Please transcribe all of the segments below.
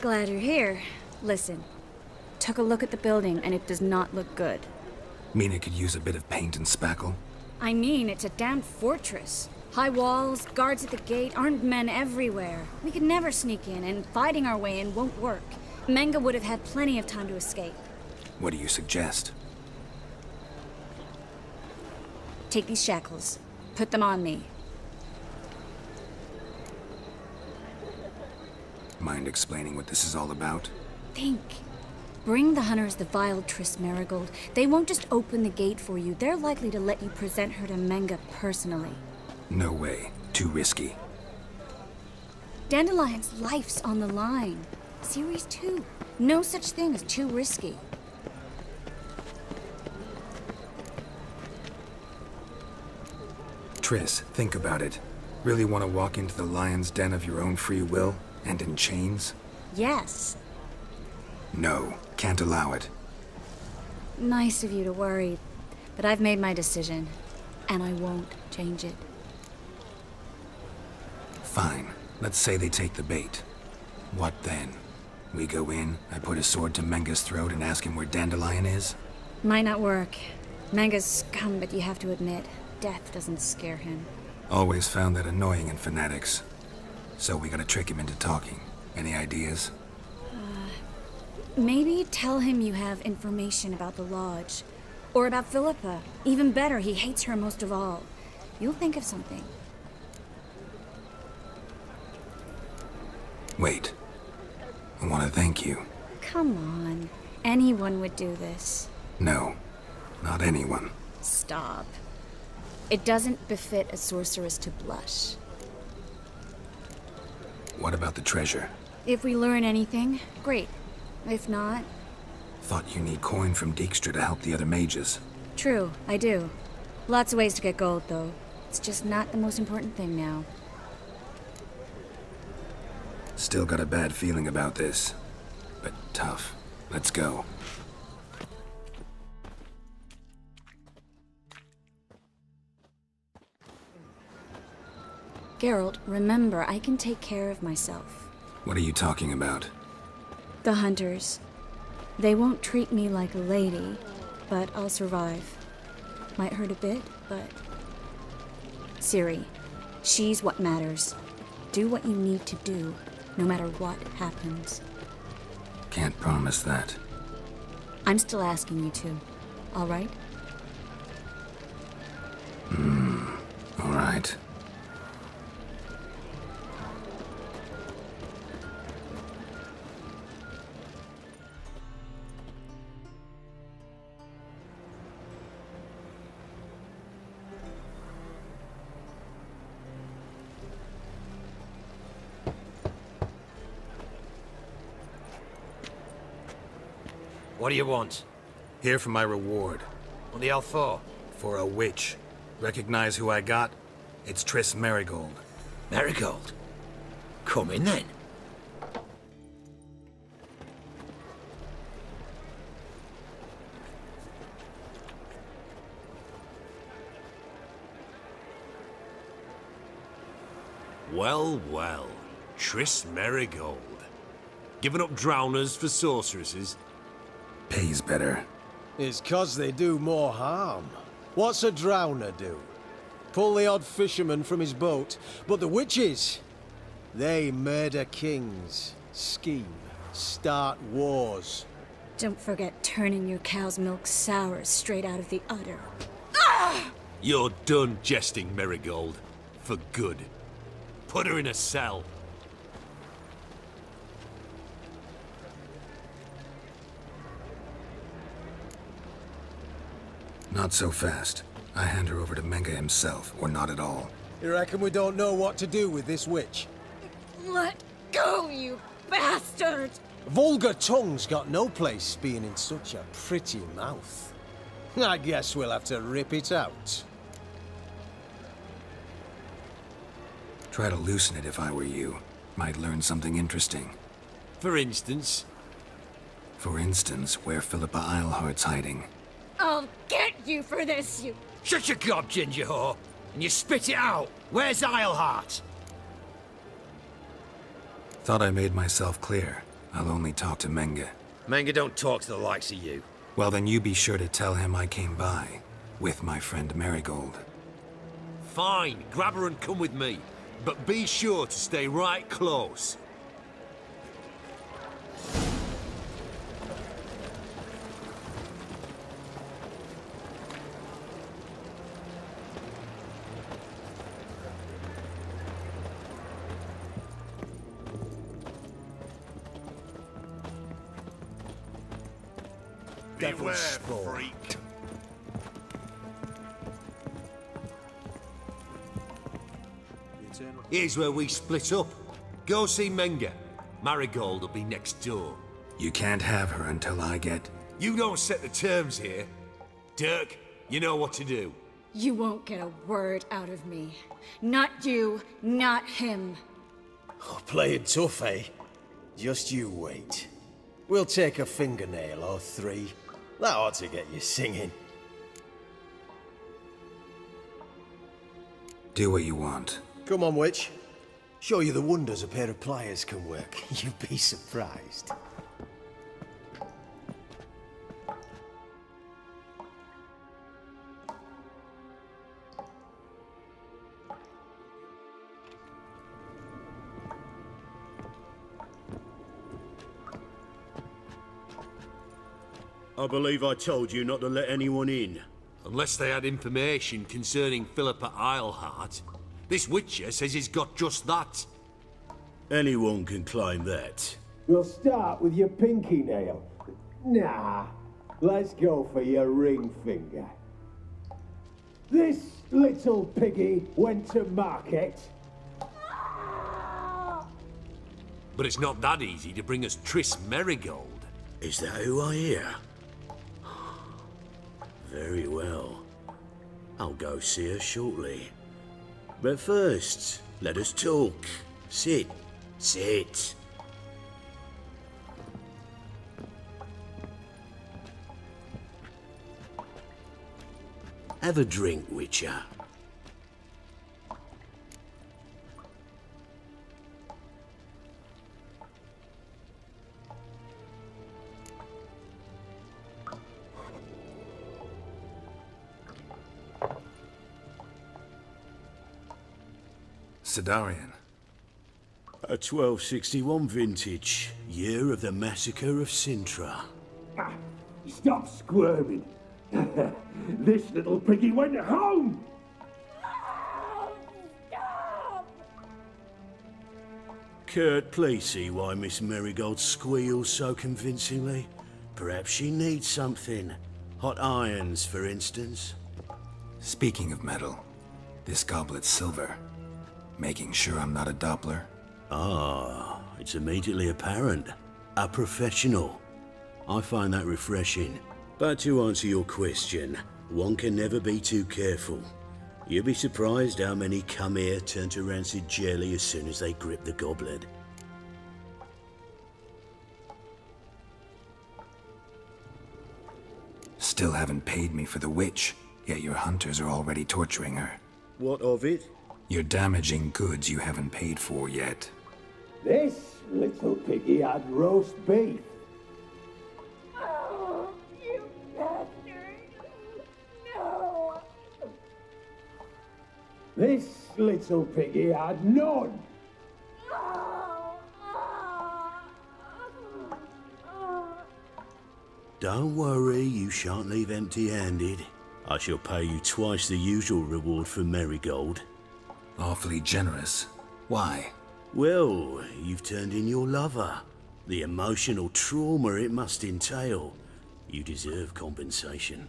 Glad you're here. Listen, took a look at the building and it does not look good. Mean it could use a bit of paint and spackle? I mean, it's a damn fortress. High walls, guards at the gate, armed men everywhere. We could never sneak in, and fighting our way in won't work. Menge would have had plenty of time to escape. What do you suggest? Take these shackles. Put them on me. Mind explaining what this is all about? Think. Bring the hunters the vile Triss Merigold. They won't just open the gate for you. They're likely to let you present her to Menge personally. No way. Too risky. Dandelion's life's on the line. Series 2. No such thing as too risky. Triss, think about it. Really want to walk into the lion's den of your own free will? And in chains? Yes. No, can't allow it. Nice of you to worry, but I've made my decision, and I won't change it. Fine. Let's say they take the bait. What then? We go in, I put a sword to Menge's throat and ask him where Dandelion is? Might not work. Menge's scum, but you have to admit, death doesn't scare him. Always found that annoying in fanatics. So we gotta trick him into talking. Any ideas? Maybe tell him you have information about the Lodge. Or about Philippa. Even better, he hates her most of all. You'll think of something. Wait. I want to thank you. Come on. Anyone would do this. No. Not anyone. Stop. It doesn't befit a sorceress to blush. What about the treasure? If we learn anything, great. If not... Thought you need coin from Dijkstra to help the other mages. True, I do. Lots of ways to get gold, though. It's just not the most important thing now. Still got a bad feeling about this. But tough. Let's go. Geralt, remember, I can take care of myself. What are you talking about? The hunters. They won't treat me like a lady, but I'll survive. Might hurt a bit, but... Ciri, she's what matters. Do what you need to do, no matter what happens. Can't promise that. I'm still asking you to, all right? All right. What do you want? Here for my reward. What the hell for? For a witch. Recognize who I got? It's Triss Merigold. Merigold? Come in then. Well, well. Triss Merigold. Giving up drowners for sorceresses? Pays better. It's 'cause they do more harm. What's a drowner do? Pull the odd fisherman from his boat. But the witches, they murder kings, scheme, start wars. Don't forget turning your cow's milk sour straight out of the udder. You're done jesting, Merigold. For good. Put her in a cell. Not so fast. I hand her over to Menge himself, or not at all. You reckon we don't know what to do with this witch? Let go, you bastard! Vulgar tongue's got no place being in such a pretty mouth. I guess we'll have to rip it out. Try to loosen it if I were you. Might learn something interesting. For instance, For instance, where Philippa Eilhart's hiding. I'll get you for this, you... Shut your gob, ginger whore, and you spit it out. Where's Eilhart? Thought I made myself clear. I'll only talk to Menge. Menge don't talk to the likes of you. Well, then you be sure to tell him I came by, with my friend Marigold. Fine, grab her and come with me. But be sure to stay right close. Devil's spawn. Freak. Here's where we split up. Go see Menge. Marigold will be next door. You can't have her until I get... You don't set the terms here. Dirk, you know what to do. You won't get a word out of me. Not you, not him. Oh, playing tough, eh? Just you wait. We'll take a fingernail or three. That ought to get you singing. Do what you want. Come on, witch. Show you the wonders a pair of pliers can work. You'd be surprised. I believe I told you not to let anyone in. Unless they had information concerning Philippa Eilhart. This Witcher says he's got just that. Anyone can claim that. We'll start with your pinky nail. Nah, let's go for your ring finger. This little piggy went to market. But it's not that easy to bring us Triss Merigold. Is that who I hear? Very well. I'll go see her shortly. But first, let us talk. Sit. Sit. Have a drink, Witcher. Sidarian. A 1261 vintage, year of the massacre of Sintra. Stop squirming. This little piggy went home. Kurt, please see why Miss Merigold squeals so convincingly. Perhaps she needs something. Hot irons, for instance. Speaking of metal, this goblet's silver. Making sure I'm not a Doppler. Ah, it's immediately apparent. A professional. I find that refreshing. But to answer your question, one can never be too careful. You'll be surprised how many come here turn to rancid jelly as soon as they grip the goblet. Still haven't paid me for the witch, yet your hunters are already torturing her. What of it? You're damaging goods you haven't paid for yet. This little piggy had roast beef. Oh, you bastard! No! This little piggy had none. Oh, Don't worry, you shan't leave empty-handed. I shall pay you twice the usual reward for Merigold. Awfully generous. Why? Well, you've turned in your lover. The emotional trauma it must entail. You deserve compensation.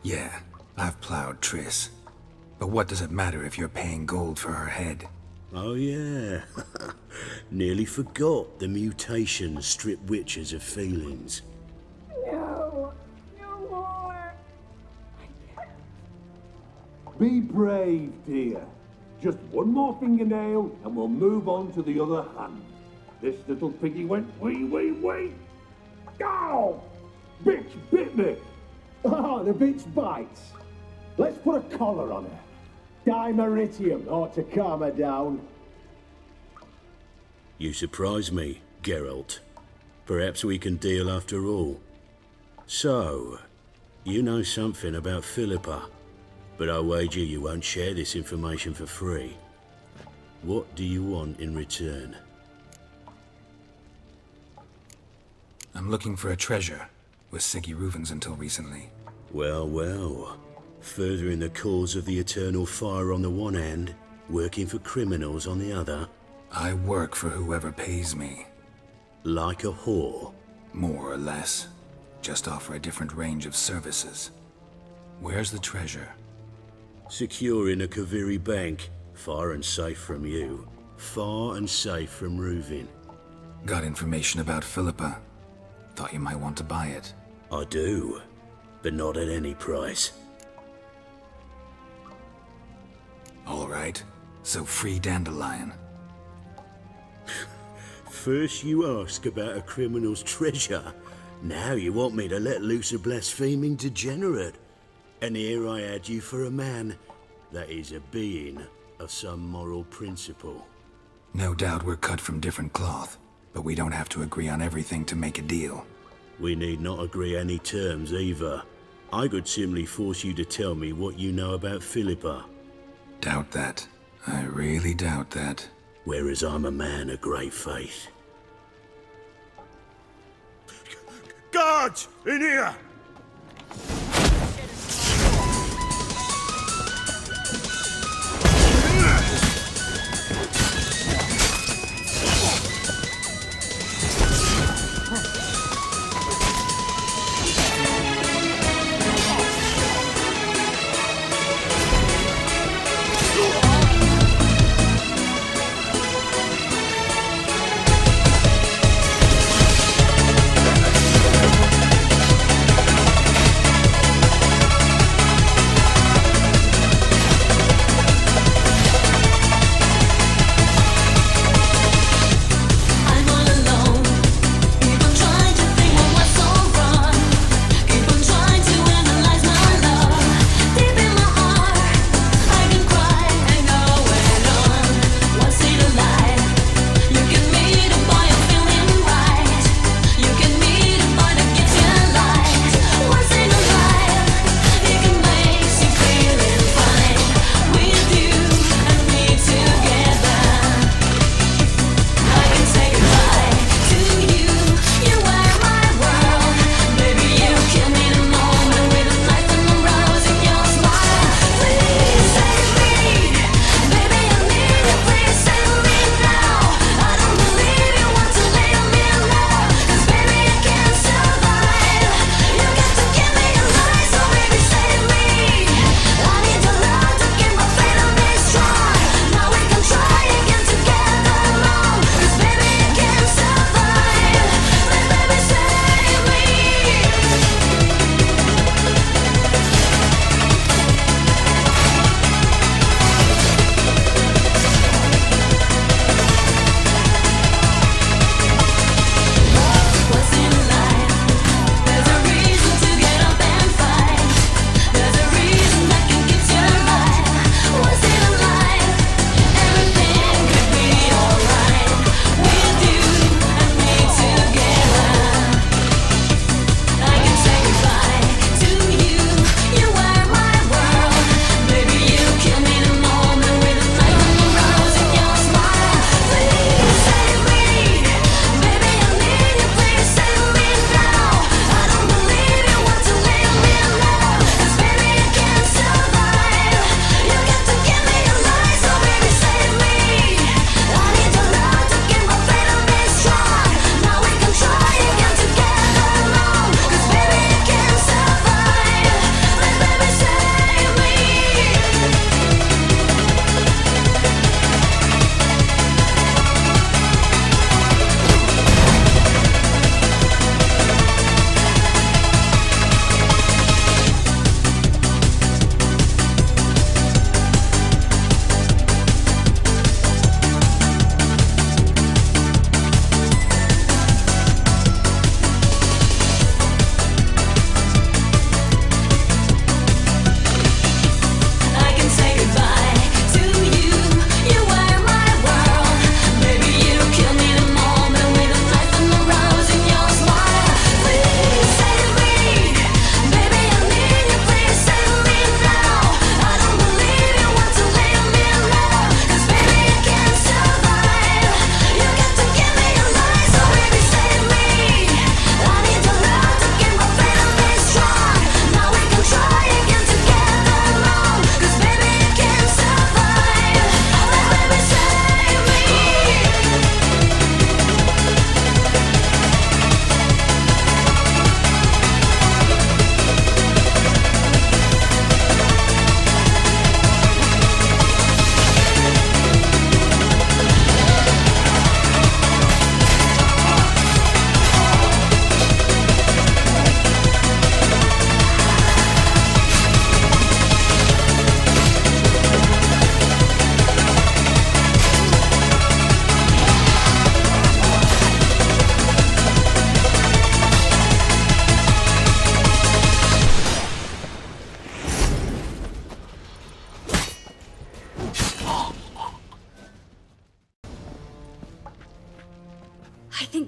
Yeah, I've plowed Triss. But what does it matter if you're paying gold for her head? Oh yeah. Nearly forgot the mutations strip witches of feelings. no! No more! Be brave, dear. Just one more fingernail and we'll move on to the other hand. This little piggy went wee. Ow! Bitch bit me! Oh, the bitch bites. Let's put a collar on her. Dimeritium ought to calm her down. You surprise me, Geralt. Perhaps we can deal after all. So, you know something about Philippa, but I wager you won't share this information for free. What do you want in return? I'm looking for a treasure. Was Siggy Ruvens until recently. Well, well. Furthering the cause of the eternal fire on the one hand, working for criminals on the other. I work for whoever pays me. Like a whore. More or less. Just offer a different range of services. Where's the treasure? Secure in a Kaviri bank. Far and safe from you. Far and safe from Ruvin. Got information about Philippa. Thought you might want to buy it. I do. But not at any price. All right. So free Dandelion. First you ask about a criminal's treasure. Now you want me to let loose a blaspheming degenerate. And here I had you for a man. That is a being of some moral principle. No doubt we're cut from different cloth, but we don't have to agree on everything to make a deal. We need not agree any terms either. I could simply force you to tell me what you know about Philippa. Doubt that. I really doubt that. Whereas I'm a man of great faith. Guards! In here!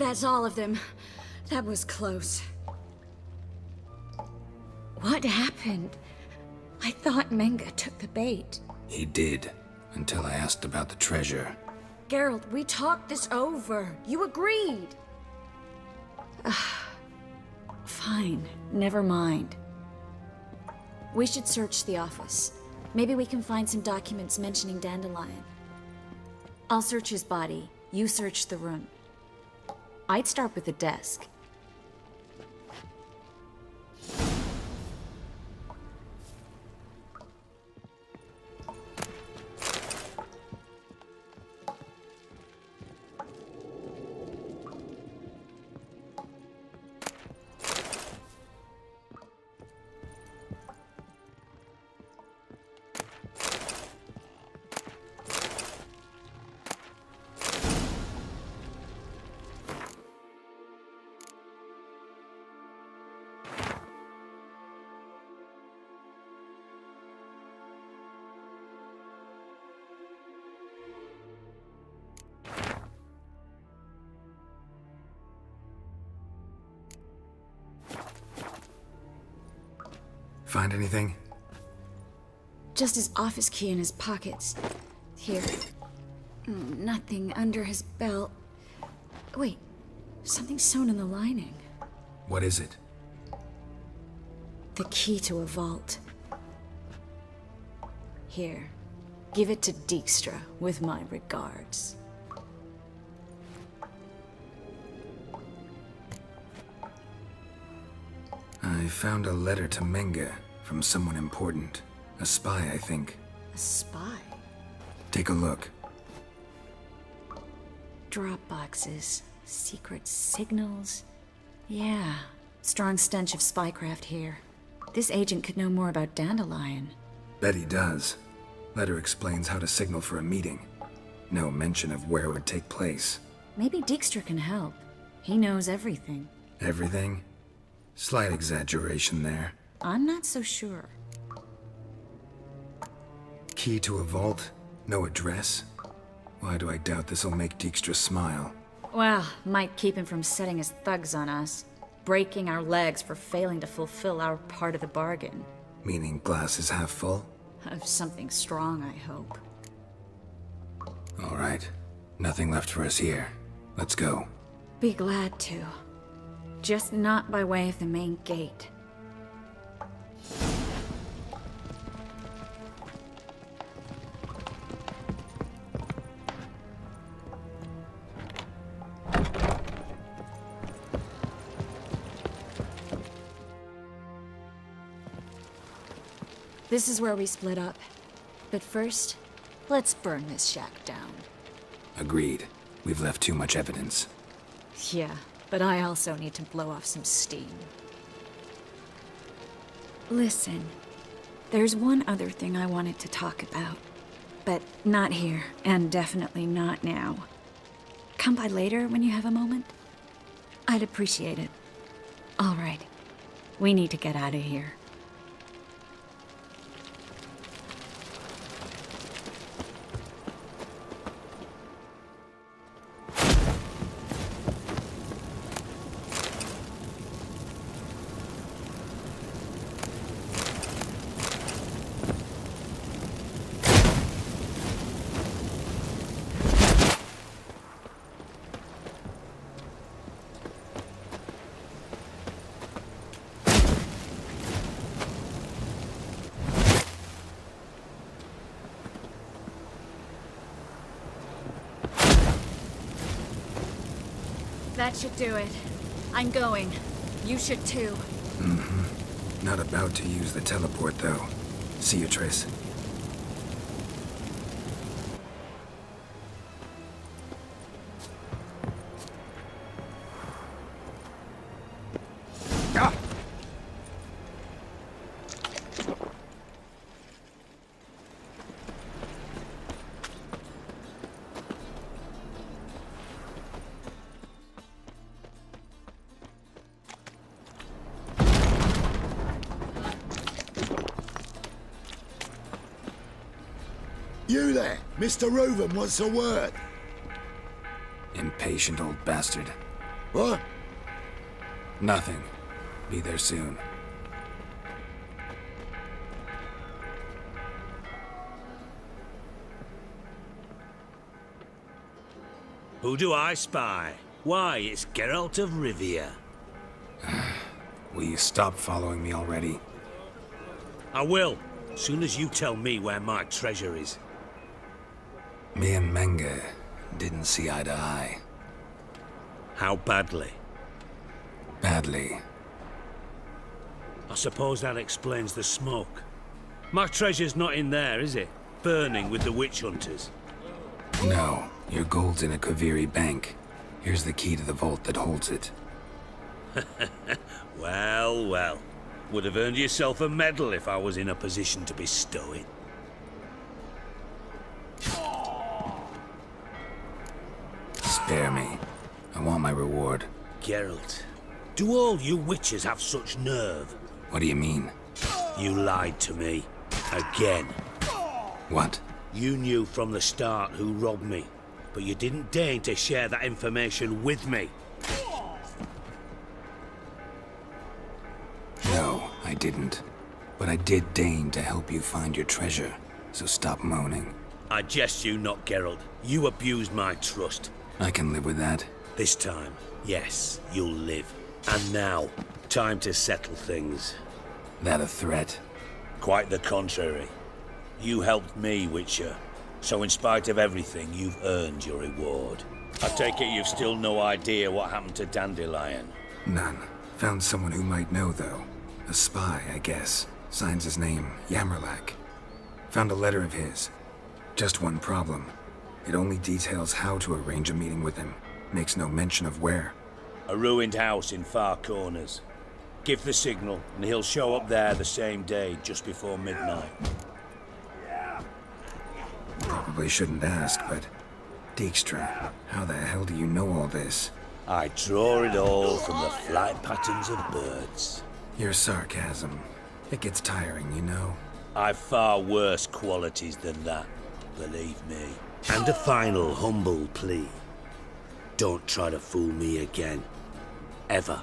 that's all of them. That was close. What happened? I thought Menga took the bait. He did, until I asked about the treasure. Geralt, we talked this over. You agreed. Fine, never mind. We should search the office. Maybe we can find some documents mentioning Dandelion. I'll search his body. You search the room. I'd start with the desk. Find anything? Just his office key in his pockets. Here. Nothing under his belt. Wait, something sewn in the lining. What is it? The key to a vault. Here, give it to Dijkstra with my regards. I found a letter to Menga from someone important. A spy, I think. A spy? Take a look. Drop boxes, secret signals. Yeah, strong stench of spycraft here. This agent could know more about Dandelion. Bet he does. Letter explains how to signal for a meeting. No mention of where it would take place. Maybe Dijkstra can help. He knows everything. Everything? Slight exaggeration there. I'm not so sure. Key to a vault? No address? Why do I doubt this'll make Dijkstra smile? Well, might keep him from setting his thugs on us. Breaking our legs for failing to fulfill our part of the bargain. Meaning glass is half full? Of something strong, I hope. All right. Nothing left for us here. Let's go. Be glad to. Just not by way of the main gate. This is where we split up. But first, let's burn this shack down. Agreed. We've left too much evidence. Yeah, but I also need to blow off some steam. Listen, there's one other thing I wanted to talk about. But not here, and definitely not now. Come by later when you have a moment? I'd appreciate it. All right. We need to get out of here. That should do it. I'm going. You should too. Not about to use the teleport, though. See you, Triss. You there! Mr. Reuven wants a word. Impatient old bastard. What? Nothing. Be there soon. Who do I spy? Why, it's Geralt of Rivia. Will you stop following me already? I will, soon as you tell me where my treasure is. Me and Menge didn't see eye to eye. How badly? Badly. I suppose that explains the smoke. My treasure's not in there, is it? Burning with the witch hunters. No, your gold's in a Kaviri bank. Here's the key to the vault that holds it. Well, well. Would have earned yourself a medal if I was in a position to bestow it. Spare me. I want my reward. Geralt, do all you witches have such nerve? What do you mean? You lied to me. Again. What? You knew from the start who robbed me, but you didn't deign to share that information with me. No, I didn't. But I did deign to help you find your treasure, so stop moaning. I jest you not, Geralt. You abused my trust. I can live with that. This time, yes, you'll live. And now, time to settle things. That a threat? Quite the contrary. You helped me, Witcher. So in spite of everything, you've earned your reward. I take it you've still no idea what happened to Dandelion. None. Found someone who might know, though. A spy, I guess. Signs his name, Yamerlak. Found a letter of his. Just one problem. It only details how to arrange a meeting with him. Makes no mention of where. A ruined house in Far Corners. Give the signal, and he'll show up there the same day, just before midnight. Probably shouldn't ask, but... Dijkstra, how the hell do you know all this? I draw it all from the flight patterns of birds. Your sarcasm. It gets tiring, you know? I've far worse qualities than that, believe me. And a final humble plea. Don't try to fool me again. Ever.